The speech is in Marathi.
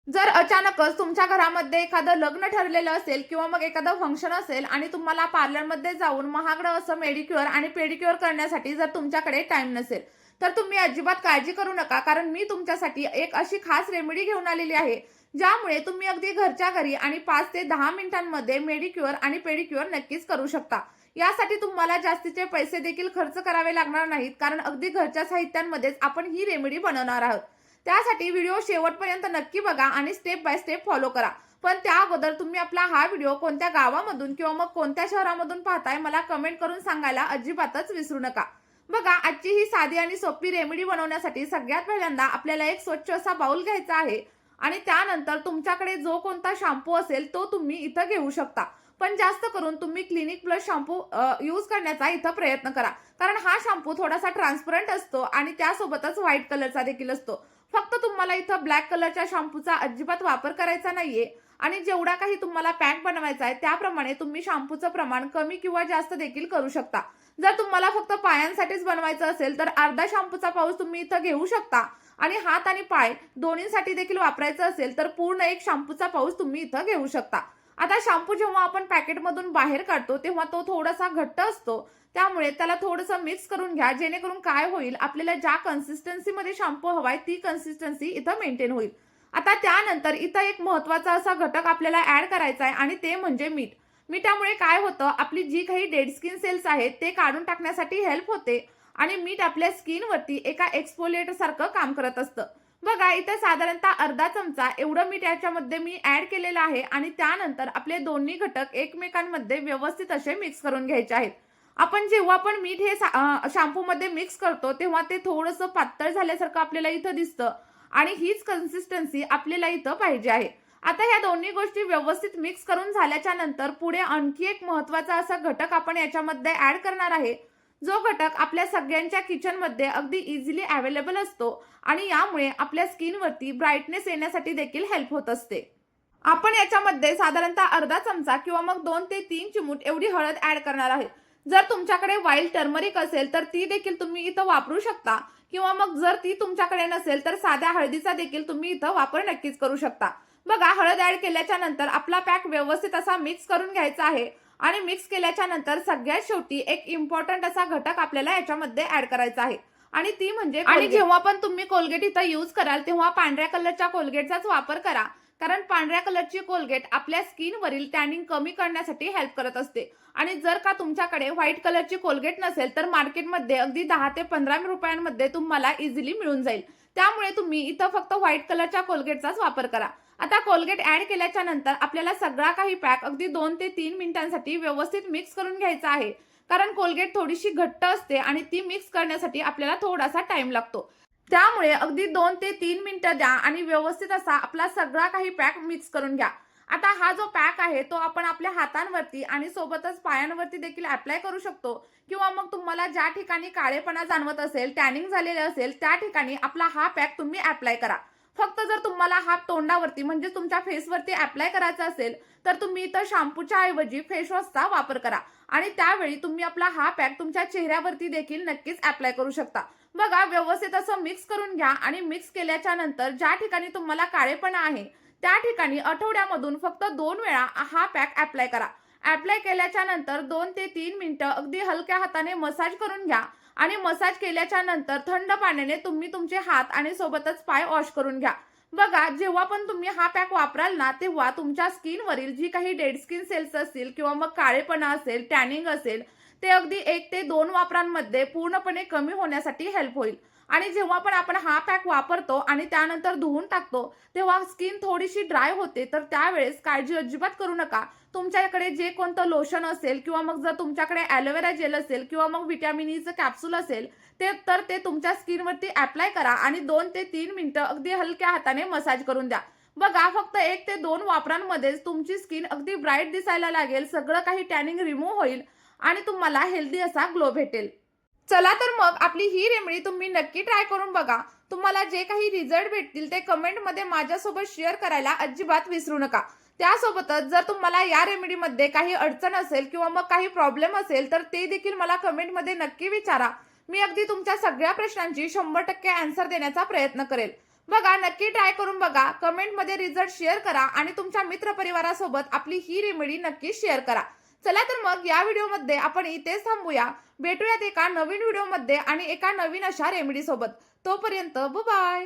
जर अचानकच तुमच्या घरामध्ये एखादं लग्न ठरलेलं असेल किंवा मग एखादं फंक्शन असेल आणि तुम्हाला पार्लरमध्ये जाऊन महागडं असं मेडिक्युअर आणि पेडिक्युअर करण्यासाठी जर तुमच्याकडे टाइम नसेल, तर तुम्ही अजिबात काळजी करू नका. कारण मी तुमच्यासाठी एक अशी खास रेमेडी घेऊन आलेली आहे, ज्यामुळे तुम्ही अगदी घरच्या घरी आणि 5 ते 10 मिनिटांमध्ये मेडिक्युअर आणि पेडिक्युअर नक्कीच करू शकता. यासाठी तुम्हाला जास्तीचे पैसे देखील खर्च करावे लागणार नाहीत, कारण अगदी घरच्या साहित्यांमध्येच आपण ही रेमेडी बनवणार आहोत. त्यासाठी व्हिडिओ शेवटपर्यंत नक्की बघा आणि स्टेप बाय स्टेप फॉलो करा. पण त्या अगोदर तुम्ही आपला हा व्हिडिओ कोणत्या गावामधून किंवा मग कोणत्या शहरामधून पाहताय मला कमेंट करून सांगायला अजिबातच विसरू नका. बघा, आजची ही साधी आणि सोपी रेमेडी बनवण्यासाठी सगळ्यात पहिल्यांदा आपल्याला एक स्वच्छ असा बाउल घ्यायचा आहे आणि त्यानंतर तुमच्याकडे जो कोणता शॅम्पू असेल तो तुम्ही इथं घेऊ शकता. पण जास्त करून तुम्ही क्लिनिक प्लस शॅम्पू यूज करण्याचा इथं प्रयत्न करा. कारण हा शॅम्पू थोडासा ट्रान्सपरंट असतो आणि त्यासोबतच व्हाईट कलरचा देखील असतो. फक्त तुम्हाला इथं ब्लॅक कलरच्या शॅम्पूचा अजिबात वापर करायचा नाहीये आणि जेवढा काही तुम्हाला पॅक बनवायचा आहे त्याप्रमाणे तुम्ही शॅम्पूचं प्रमाण कमी किंवा जास्त देखील करू शकता. जर तुम्हाला फक्त पायांसाठीच बनवायचं असेल तर अर्धा शॅम्पूचा पाऊच तुम्ही इथं घेऊ शकता आणि हात आणि पाय दोन्हीसाठी देखील वापरायचं असेल तर पूर्ण एक शॅम्पूचा पाऊच तुम्ही इथं घेऊ शकता. आता शॅम्पू जेव्हा आपण पॅकेटमधून बाहेर काढतो तेव्हा तो थोडासा घट्ट असतो, त्यामुळे त्याला थोडंसं मिक्स करून घ्या, जेणेकरून काय होईल, आपल्याला ज्या कन्सिस्टन्सीमध्ये शॅम्पू हवाय ती कन्सिस्टन्सी इथं मेंटेन होईल. आता त्यानंतर इथं एक महत्त्वाचा असा घटक आपल्याला ॲड करायचा आहे आणि ते म्हणजे मीठ. मिठामुळे काय होतं, आपली जी काही डेड स्किन सेल्स आहेत ते काढून टाकण्यासाठी हेल्प होते आणि मीठ आपल्या स्किनवरती एका एक्सफोलिएटर सारखं काम करत असतं. बघा, इथे साधारणतः अर्धा चमचा एवढं मीठ याच्यामध्ये मी ॲड केलेलं आहे आणि त्यानंतर आपले दोन्ही घटक एकमेकांमध्ये व्यवस्थित असे मिक्स करून घ्यायचे आहेत. आपण जेव्हा पण मीठ हे शॅम्पूमध्ये मिक्स करतो तेव्हा ते थोडंसं पातळ झाल्यासारखं आपल्याला इथं दिसतं आणि हीच कन्सिस्टन्सी आपल्याला इथं पाहिजे आहे. आता ह्या दोन्ही गोष्टी व्यवस्थित मिक्स करून झाल्याच्या नंतर पुढे आणखी एक महत्त्वाचा असा घटक आपण याच्यामध्ये ॲड करणार आहे, जो घटक आपल्या सगळ्यांच्या किचनमध्ये अगदी इझिली अवेलेबल असतो आणि यामुळे आपल्या स्किनवरती ब्राईटनेस येण्यासाठी देखील हेल्प होत असते. आपण याच्यामध्ये साधारणतः अर्धा चमचा किंवा मग 2 ते 3 चिमूट एवढी हळद ॲड करणार आहे. जर तुमच्याकडे वाईल्ड टर्मरिक असेल तर ती देखील तुम्ही इथं वापरू शकता किंवा मग जर ती तुमच्याकडे नसेल तर साध्या हळदीचा देखील तुम्ही इथं वापर नक्कीच करू शकता. बघा, हळद ॲड केल्याच्या नंतर आपला पॅक व्यवस्थित असा मिक्स करून घ्यायचा आहे आणि मिक्स केल्याच्या नंतर सगळ्यात शेवटी एक इम्पॉर्टंट असा घटक आपल्याला याच्यामध्ये ॲड करायचा आहे आणि ती म्हणजे आणि जेव्हा पण तुम्ही कोलगेट इथं यूज कराल तेव्हा पांढऱ्या कलरच्या कोलगेटचाच वापर करा. कारण पांढऱ्या कलरची कोलगेट आपल्या स्किनवरील टॅनिंग कमी करण्यासाठी हेल्प करत असते आणि जर का तुमच्याकडे व्हाईट कलरची कोलगेट नसेल तर मार्केटमध्ये अगदी 10 ते 15 रुपयांमध्ये तुम्हाला इझिली मिळून जाईल. त्यामुळे तुम्ही इथं फक्त व्हाईट कलरच्या कोलगेटचाच वापर करा. आता कोलगेट ॲड केल्याच्या नंतर आपल्याला सगळा काही पॅक अगदी 2 ते 3 मिनिटांसाठी व्यवस्थित मिक्स करून घ्यायचा आहे. कारण कोलगेट थोडीशी घट्ट असते आणि ती मिक्स करण्यासाठी आपल्याला थोडासा टाइम लागतो. त्यामुळे अगदी 2 ते 3 मिनिटं द्या आणि व्यवस्थित असा आपला सगळा काही पॅक मिक्स करून घ्या. आता हा जो पॅक आहे तो आपण आपल्या हातांवरती आणि सोबतच पायांवरती देखील अप्लाय करू शकतो किंवा मग तुम्हाला ज्या ठिकाणी काळेपणा जाणवत असेल, टॅनिंग झालेले असेल, त्या ठिकाणी आपला हा पॅक तुम्ही अप्लाय करा. फक्त जर तुम्हाला हा तोंडावरती म्हणजे तुमच्या फेसवरती अप्लाय करायचा असेल तर तुम्ही इथं शॅम्पूच्या ऐवजी फेस वॉशचा वापर करा आणि त्यावेळी तुम्ही आपला हा पॅक तुमच्या चेहऱ्यावरती देखील नक्कीच अप्लाय करू शकता. बघा, व्यवस्थित असं मिक्स करून घ्या आणि मिक्स केल्याच्या नंतर ज्या ठिकाणी तुम्हाला काळेपणा आहे त्या ठिकाणी आठवड्यामधून फक्त 2 वेळा हा पॅक अप्लाय करा. अप्लाय केल्याच्या नंतर 2 ते 3 मिनिटं अगदी हलक्या हाताने मसाज करून घ्या आणि मसाज केल्याच्या नंतर थंड पाण्याने तुम्ही तुमचे हात आणि सोबतच पाय वॉश करून घ्या. बघा, जेव्हा पण तुम्ही हा पॅक वापराल ना तेव्हा तुमच्या स्किनवरील जी काही डेड स्किन सेल्स असतील किंवा मग काळेपणा असेल, टॅनिंग असेल, ते अगदी 1 ते 2 वापरांमध्ये पूर्णपणे कमी होण्यासाठी हेल्प होईल. आणि जेव्हा पण आपण हा पॅक वापरतो आणि त्यानंतर धुवून टाकतो तेव्हा स्किन थोडीशी ड्राय होते, तर त्यावेळेस काळजी अजिबात करू नका. तुमच्याकडे जे कोणतं लोशन असेल किंवा मग जर तुमच्याकडे ॲलोवेरा जेल असेल किंवा मग व्हिटॅमिन ईचं कॅप्सूल असेल ते तुमच्या स्किनवरती अप्लाय करा आणि 2 ते 3 मिनिटं अगदी हलक्या हाताने मसाज करून द्या. बघा, फक्त 1 ते 2 वापरांमध्येच तुमची स्किन अगदी ब्राईट दिसायला लागेल, सगळं काही टॅनिंग रिमूव्ह होईल आणि तुम्हाला हेल्दी असा ग्लो भेटेल. चला तर मग आपली ही रेमेडी तुम्ही नक्की ट्राय करून बघा. तुम्हाला जे काही रिझल्ट भेटतील ते कमेंटमध्ये माझ्यासोबत शेअर करायला अजिबात विसरू नका. त्यासोबतच जर तुम्हाला या रेमेडीमध्ये काही अडचण असेल किंवा मग काही प्रॉब्लेम असेल तर ते देखील मला कमेंटमध्ये नक्की विचारा. मी अगदी तुमच्या सगळ्या प्रश्नांची 100% आन्सर देण्याचा प्रयत्न करेल. बघा, नक्की ट्राय करून बघा. कमेंटमध्ये रिझल्ट शेअर करा आणि तुमच्या मित्रपरिवारासोबत आपली ही रेमेडी नक्की शेअर करा. चला तर मग या व्हिडिओमध्ये आपण इथेच थांबूया. भेटूयात एका नवीन व्हिडिओमध्ये आणि एका नवीन अशा रेमेडी सोबत. तोपर्यंत बाय.